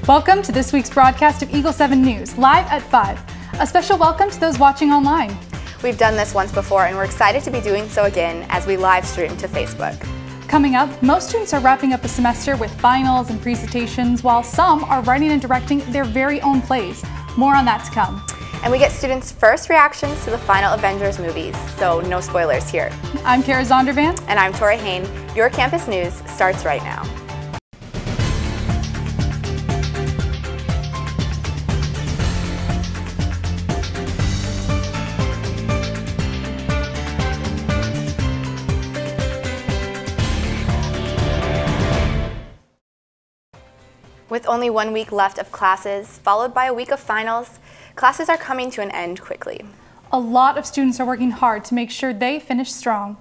Welcome to this week's broadcast of Eagle 7 News, live at 5. A special welcome to those watching online. We've done this once before and we're excited to be doing so again as we live stream to Facebook. Coming up, most students are wrapping up the semester with finals and presentations, while some are writing and directing their very own plays. More on that to come. And we get students' first reactions to the final Avengers movies, so no spoilers here. I'm Kara Zondervan. And I'm Tori Hoehne. Your campus news starts right now. With only 1 week left of classes, followed by a week of finals, classes are coming to an end quickly. A lot of students are working hard to make sure they finish strong.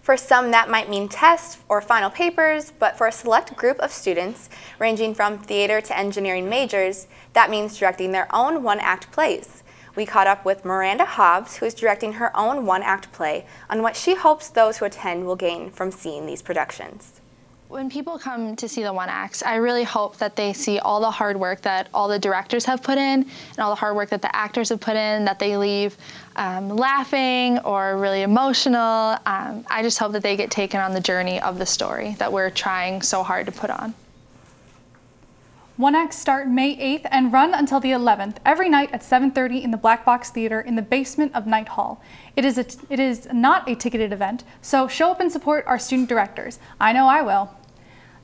For some, that might mean tests or final papers, but for a select group of students, ranging from theater to engineering majors, that means directing their own one-act plays. We caught up with Miranda Hobbs, who is directing her own one-act play, on what she hopes those who attend will gain from seeing these productions. When people come to see the one acts, I really hope that they see all the hard work that all the directors have put in and all the hard work that the actors have put in, that they leave laughing or really emotional. I just hope that they get taken on the journey of the story that we're trying so hard to put on. One acts start May 8th and run until the 11th, every night at 7:30 in the Black Box Theater in the basement of Knight Hall. It is not a ticketed event, so show up and support our student directors. I know I will.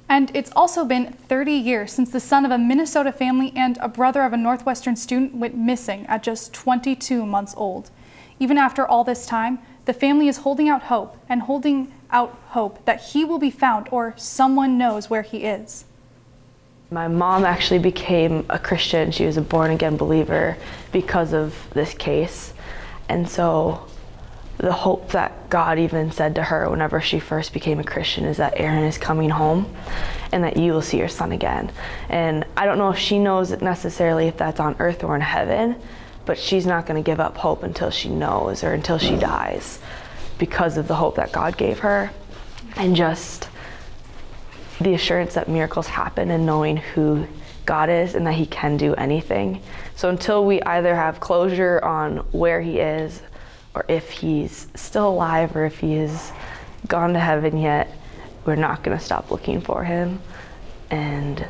And it's also been 30 years since the son of a Minnesota family and a brother of a Northwestern student went missing at just 22 months old. Even after all this time, the family is holding out hope that he will be found or someone knows where he is. My mom actually became a Christian. She was a born-again believer because of this case. And so the hope that God even said to her whenever she first became a Christian is that Aaron is coming home and that you will see your son again. And I don't know if she knows necessarily if that's on earth or in heaven, but she's not going to give up hope until she knows or until she dies because of the hope that God gave her and just the assurance that miracles happen and knowing who God is and that he can do anything. So until we either have closure on where he is or if he's still alive or if he has gone to heaven yet, we're not going to stop looking for him, and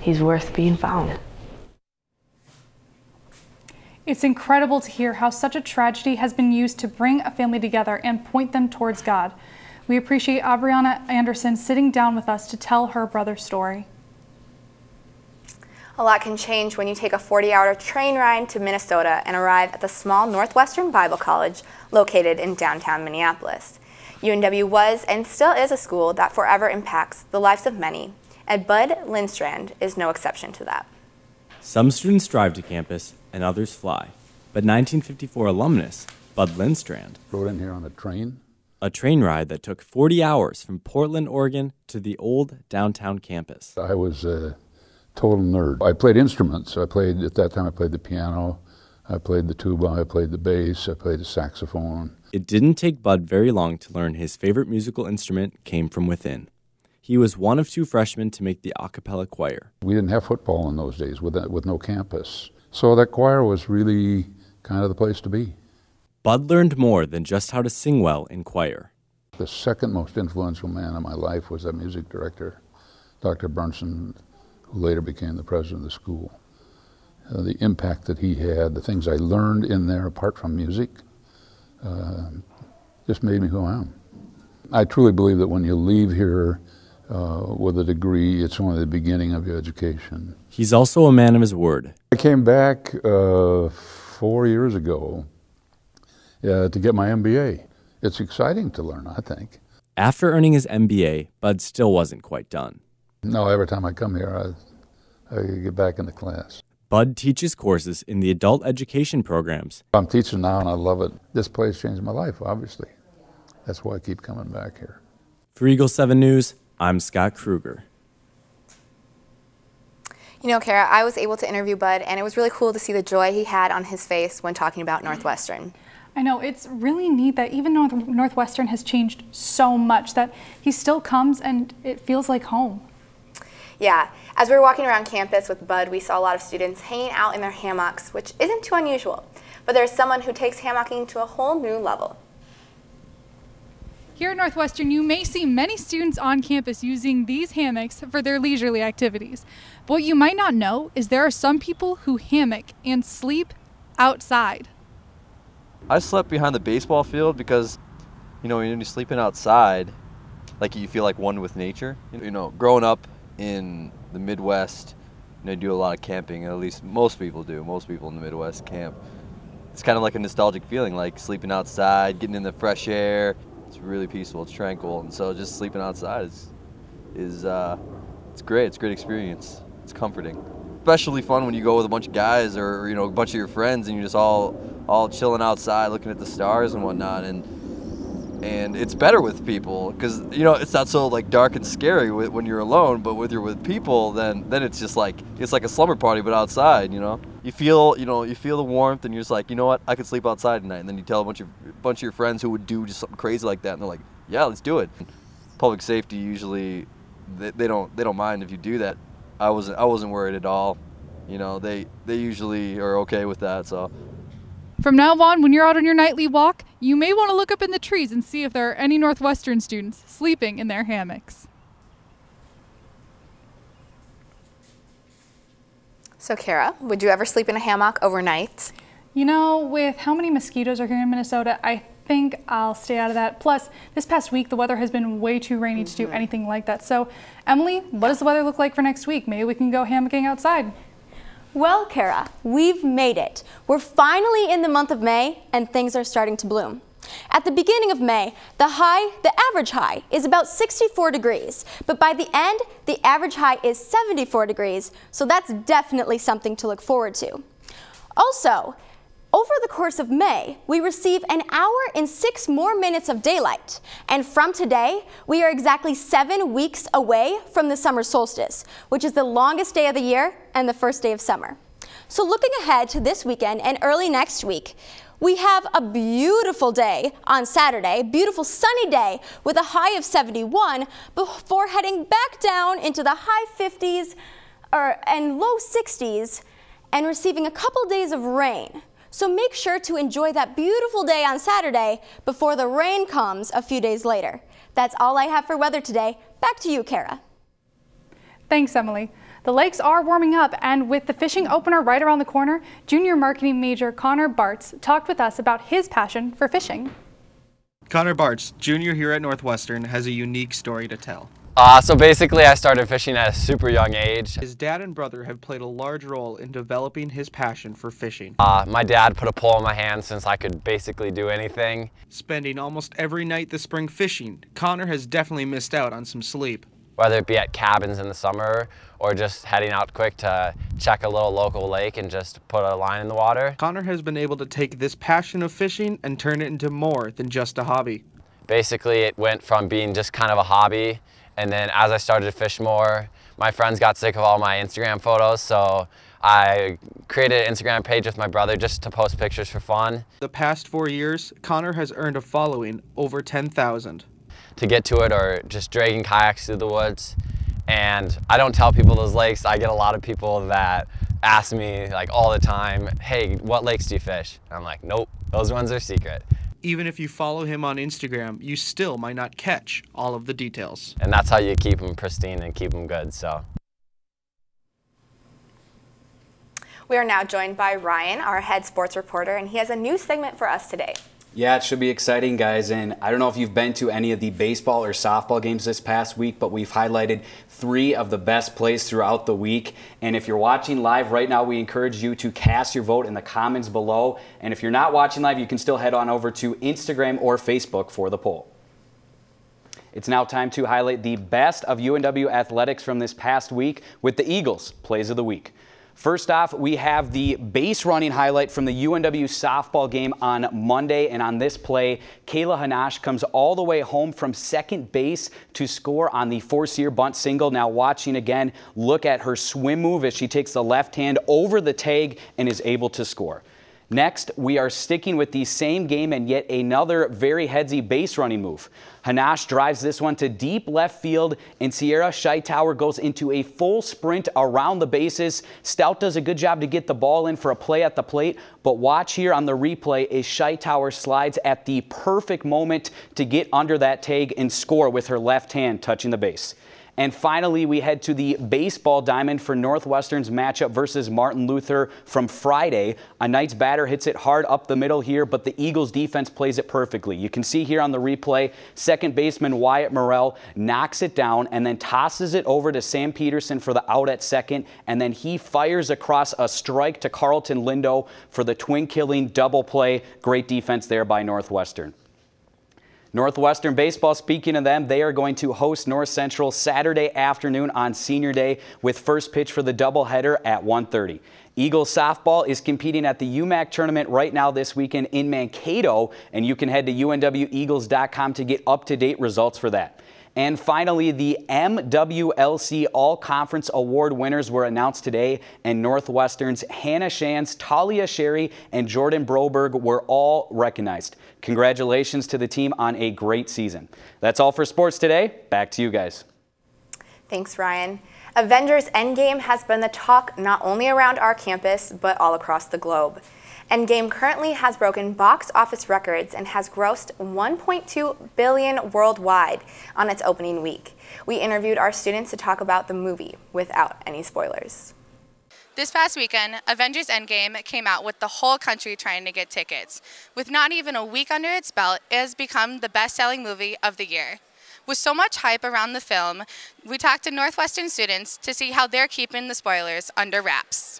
he's worth being found. It's incredible to hear how such a tragedy has been used to bring a family together and point them towards God. We appreciate Aubriana Anderson sitting down with us to tell her brother's story. A lot can change when you take a 40-hour train ride to Minnesota and arrive at the small Northwestern Bible College located in downtown Minneapolis. UNW was and still is a school that forever impacts the lives of many, and Bud Lindstrand is no exception to that. Some students drive to campus and others fly, but 1954 alumnus Bud Lindstrand rode in here on a train. A train ride that took 40 hours from Portland, Oregon to the old downtown campus. I was a total nerd. I played instruments. At that time I played the piano, I played the tuba, I played the bass, I played the saxophone. It didn't take Bud very long to learn his favorite musical instrument came from within. He was one of 2 freshmen to make the a cappella choir. We didn't have football in those days with no campus. So that choir was really kind of the place to be. Bud learned more than just how to sing well in choir. The second most influential man in my life was that music director, Dr. Burnson, who later became the president of the school. The impact that he had, the things I learned in there apart from music, just made me who I am. I truly believe that when you leave here with a degree, it's only the beginning of your education. He's also a man of his word. I came back 4 years ago to get my MBA. It's exciting to learn, I think. After earning his MBA, Bud still wasn't quite done. No, every time I come here, I get back into class. Bud teaches courses in the adult education programs. I'm teaching now and I love it. This place changed my life, obviously. That's why I keep coming back here. For Eagle 7 News, I'm Scott Kruger. You know, Kara, I was able to interview Bud, and it was really cool to see the joy he had on his face when talking about Northwestern. I know, it's really neat that even though Northwestern has changed so much, that he still comes and it feels like home. Yeah, as we were walking around campus with Bud, we saw a lot of students hanging out in their hammocks, which isn't too unusual. But there's someone who takes hammocking to a whole new level. Here at Northwestern, you may see many students on campus using these hammocks for their leisurely activities. But what you might not know is there are some people who hammock and sleep outside. I slept behind the baseball field because, you know, when you're sleeping outside, like you feel like one with nature. You know, growing up in the Midwest, you know, you do a lot of camping, at least most people do. Most people in the Midwest camp. It's kind of like a nostalgic feeling, like sleeping outside, getting in the fresh air. It's really peaceful, it's tranquil, and so just sleeping outside is it's great. It's a great experience. It's comforting. Especially fun when you go with a bunch of guys or you know, a bunch of your friends and you're just all chilling outside looking at the stars and whatnot, and it's better with people because, you know, it's not so like dark and scary when you're alone, but when you're with people, then it's just like, it's like a slumber party but outside, you know. You feel the warmth and you're just like, you know what, I could sleep outside tonight, and then you tell a bunch of your friends who would do just something crazy like that, and they're like, yeah, let's do it. Public safety usually they don't mind if you do that. I wasn't worried at all. You know, they usually are okay with that. So From now on, when you're out on your nightly walk, you may want to look up in the trees and see if there are any Northwestern students sleeping in their hammocks. So Kara, would you ever sleep in a hammock overnight? You know, with how many mosquitoes are here in Minnesota, I think I'll stay out of that. Plus, this past week, the weather has been way too rainy to do anything like that. So, Emily, what does the weather look like for next week? Maybe we can go hammocking outside. Well, Kara, we've made it. We're finally in the month of May, and things are starting to bloom. At the beginning of May, the average high is about 64 degrees, but by the end, the average high is 74 degrees, so that's definitely something to look forward to. Also, over the course of May, we receive an hour and 6 more minutes of daylight, and from today, we are exactly 7 weeks away from the summer solstice, which is the longest day of the year and the first day of summer. So looking ahead to this weekend and early next week, we have a beautiful day on Saturday, beautiful sunny day with a high of 71 before heading back down into the high 50s and low 60s and receiving a couple days of rain. So make sure to enjoy that beautiful day on Saturday before the rain comes a few days later. That's all I have for weather today. Back to you, Kara. Thanks, Emily. The lakes are warming up, and with the fishing opener right around the corner, junior marketing major Connor Bartz talked with us about his passion for fishing. Connor Bartz, junior here at Northwestern, has a unique story to tell. So basically I started fishing at a super young age. His dad and brother have played a large role in developing his passion for fishing. My dad put a pole in my hand since I could basically do anything. Spending almost every night this spring fishing, Connor has definitely missed out on some sleep. Whether it be at cabins in the summer or just heading out quick to check a little local lake and just put a line in the water. Connor has been able to take this passion of fishing and turn it into more than just a hobby. Basically it went from being just kind of a hobby, and then as I started to fish more, my friends got sick of all my Instagram photos, so I created an Instagram page with my brother just to post pictures for fun. The past 4 years, Connor has earned a following over 10,000. To get to it, or just dragging kayaks through the woods. And I don't tell people those lakes. I get a lot of people that ask me like all the time, hey, what lakes do you fish? And I'm like, nope, those ones are secret. Even if you follow him on Instagram, you still might not catch all of the details. And that's how you keep them pristine and keep them good, so. We are now joined by Ryan, our head sports reporter, and he has a new segment for us today. Yeah, it should be exciting, guys, and I don't know if you've been to any of the baseball or softball games this past week, but we've highlighted 3 of the best plays throughout the week. And if you're watching live right now, we encourage you to cast your vote in the comments below. And if you're not watching live, you can still head on over to Instagram or Facebook for the poll. It's now time to highlight the best of UNW athletics from this past week with the Eagles Plays of the Week. First off, we have the base running highlight from the UNW softball game on Monday, and on this play, Kayla Hanash comes all the way home from second base to score on the four-seer bunt single. Now watching again, look at her swim move as she takes the left hand over the tag and is able to score. Next, we are sticking with the same game and yet another very headsy base running move. Hanash drives this one to deep left field, and Sierra Scheitauer goes into a full sprint around the bases. Stout does a good job to get the ball in for a play at the plate, but watch here on the replay as Scheitauer slides at the perfect moment to get under that tag and score with her left hand touching the base. And finally, we head to the baseball diamond for Northwestern's matchup versus Martin Luther from Friday. A Knights batter hits it hard up the middle here, but the Eagles defense plays it perfectly. You can see here on the replay, second baseman Wyatt Morrell knocks it down and then tosses it over to Sam Peterson for the out at second, and then he fires across a strike to Carlton Lindo for the twin-killing double play. Great defense there by Northwestern. Northwestern baseball, speaking of them, they are going to host North Central Saturday afternoon on Senior Day with first pitch for the doubleheader at 1:30. Eagles softball is competing at the UMAC tournament right now this weekend in Mankato, and you can head to unweagles.com to get up-to-date results for that. And finally, the MWLC All-Conference Award winners were announced today, and Northwestern's Hannah Shands, Talia Sherry, and Jordan Broberg were all recognized. Congratulations to the team on a great season. That's all for sports today. Back to you guys. Thanks, Ryan. Avengers Endgame has been the talk not only around our campus, but all across the globe. Endgame currently has broken box office records and has grossed $1.2 billion worldwide on its opening week. We interviewed our students to talk about the movie without any spoilers. This past weekend, Avengers Endgame came out with the whole country trying to get tickets. With not even a week under its belt, it has become the best-selling movie of the year. With so much hype around the film, we talked to Northwestern students to see how they're keeping the spoilers under wraps.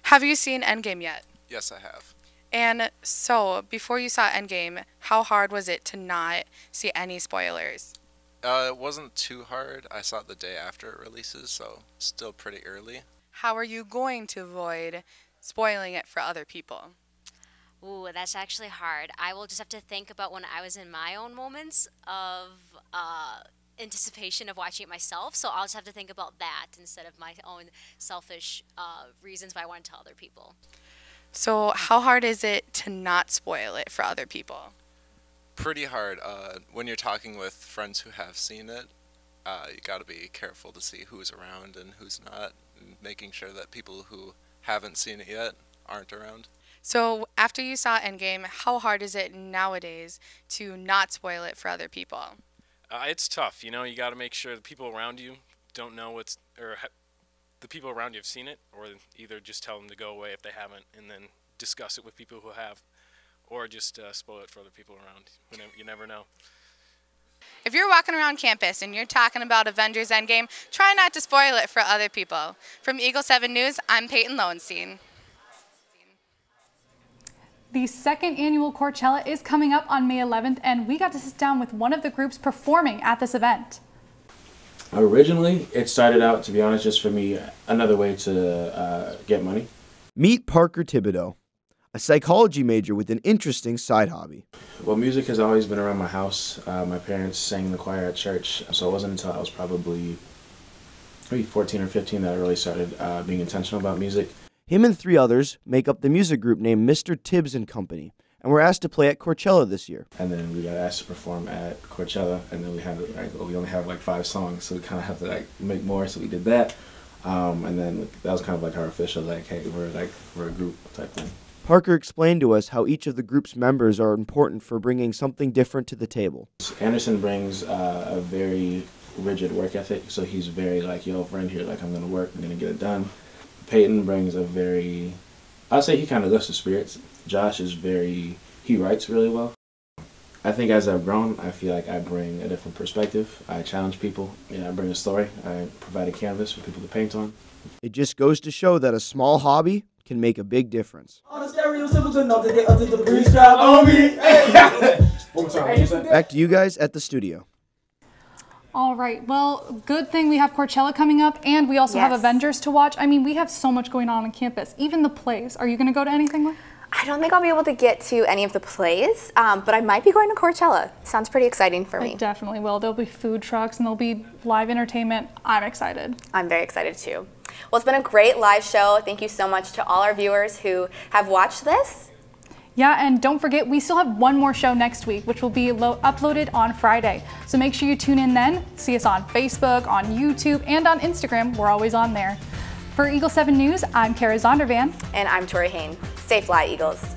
Have you seen Endgame yet? Yes, I have. And so, before you saw Endgame, how hard was it to not see any spoilers? It wasn't too hard. I saw it the day after it releases, so still pretty early. How are you going to avoid spoiling it for other people? Ooh, that's actually hard. I will just have to think about when I was in my own moments of anticipation of watching it myself, so I'll just have to think about that instead of my own selfish reasons why I want to tell other people. So how hard is it to not spoil it for other people? Pretty hard. When you're talking with friends who have seen it, you got to be careful to see who's around and who's not, and making sure that people who haven't seen it yet aren't around. So after you saw Endgame, how hard is it nowadays to not spoil it for other people? It's tough, you know. You got to make sure the people around you don't know the people around you have seen it, or either just tell them to go away if they haven't, and then discuss it with people who have, or just spoil it for other people around. You never know. If you're walking around campus and you're talking about Avengers Endgame, try not to spoil it for other people. From Eagle 7 News, I'm Peyton Lowenstein. The second annual Coachella is coming up on May 11th, and we got to sit down with one of the groups performing at this event. Originally, it started out, to be honest, just for me, another way to get money. Meet Parker Thibodeau, a psychology major with an interesting side hobby. Well, music has always been around my house. My parents sang in the choir at church, so it wasn't until I was probably maybe 14 or 15 that I really started being intentional about music. Him and 3 others make up the music group named Mr. Tibbs and Company, and were asked to play at Coachella this year. And then we got asked to perform at Coachella, and then we only have like 5 songs, so we kind of have to make more. So we did that, and then that was kind of like our official hey, we're a group type thing. Parker explained to us how each of the group's members are important for bringing something different to the table. Anderson brings a very rigid work ethic, so he's very yo, friend here, I'm gonna work, I'm gonna get it done. Peyton brings I'd say he kind of lifts the spirits. Josh is he writes really well. I think as I've grown, I feel like I bring a different perspective. I challenge people. I bring a story. I provide a canvas for people to paint on. It just goes to show that a small hobby can make a big difference. Back to you guys at the studio. All right, well, good thing we have Coachella coming up, and we also have Avengers to watch. I mean, we have so much going on campus, even the plays. Are you going to go to anything? I don't think I'll be able to get to any of the plays, but I might be going to Coachella. Sounds pretty exciting for me. I definitely will. There'll be food trucks and there'll be live entertainment. I'm excited. I'm very excited too. Well, it's been a great live show. Thank you so much to all our viewers who have watched this. Yeah, and don't forget, we still have one more show next week, which will be uploaded on Friday. So make sure you tune in then. See us on Facebook, on YouTube, and on Instagram. We're always on there. For Eagle 7 News, I'm Kara Zondervan. And I'm Tori Hoehne. Stay fly, Eagles.